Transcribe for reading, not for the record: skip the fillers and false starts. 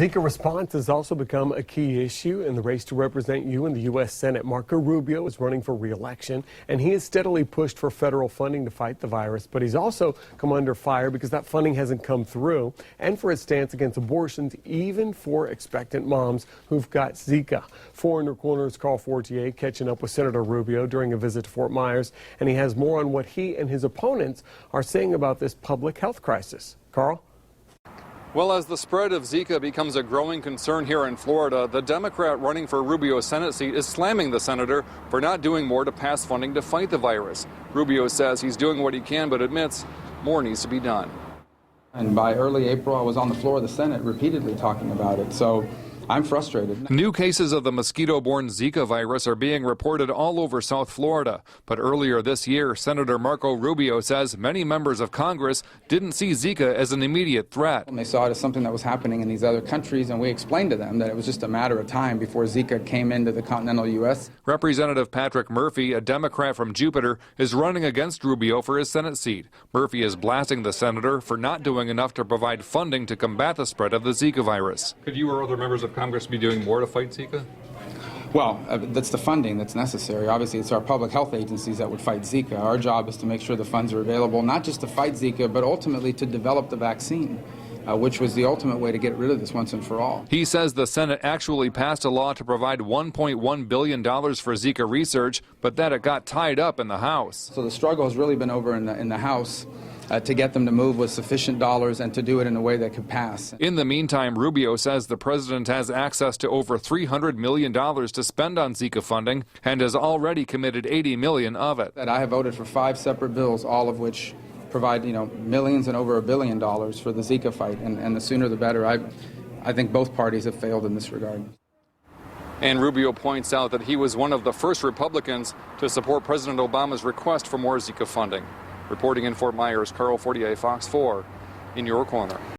Zika response has also become a key issue in the race to represent you in the U.S. Senate. Marco Rubio is running for re-election, and he has steadily pushed for federal funding to fight the virus. But he's also come under fire because that funding hasn't come through, and for his stance against abortions, even for expectant moms who've got Zika. 4 in Your Corner's Carl Fortier catching up with Senator Rubio during a visit to Fort Myers, and he has more on what he and his opponents are saying about this public health crisis. Carl? Well, as the spread of Zika becomes a growing concern here in Florida, the Democrat running for Rubio's Senate seat is slamming the senator for not doing more to pass funding to fight the virus. Rubio says he's doing what he can, but admits more needs to be done. And by early April, I was on the floor of the Senate repeatedly talking about it. So I'm frustrated. New cases of the mosquito-borne Zika virus are being reported all over South Florida. But earlier this year, Senator Marco Rubio says many members of Congress didn't see Zika as an immediate threat. And they saw it as something that was happening in these other countries, and we explained to them that it was just a matter of time before Zika came into the continental U.S. Representative Patrick Murphy, a Democrat from Jupiter, is running against Rubio for his Senate seat. Murphy is blasting the senator for not doing enough to provide funding to combat the spread of the Zika virus. Could you or other members of Congress be doing more to fight Zika? Well, that's the funding that's necessary. Obviously, it's our public health agencies that would fight Zika. Our job is to make sure the funds are available, not just to fight Zika, but ultimately to develop the vaccine, which was the ultimate way to get rid of this once and for all. He says the Senate actually passed a law to provide $1.1 billion for Zika research, but that it got tied up in the House. So the struggle has really been over in the House to get them to move with sufficient dollars and to do it in a way that could pass. In the meantime, Rubio says the president has access to over $300 million to spend on Zika funding and has already committed $80 million of it. I have voted for 5 separate bills, all of which provide, millions and over $1 billion for the Zika fight, and the sooner the better. I think both parties have failed in this regard. And Rubio points out that he was one of the first Republicans to support President Obama's request for more Zika funding. Reporting in Fort Myers, Carl Fortier, Fox 4, in your corner.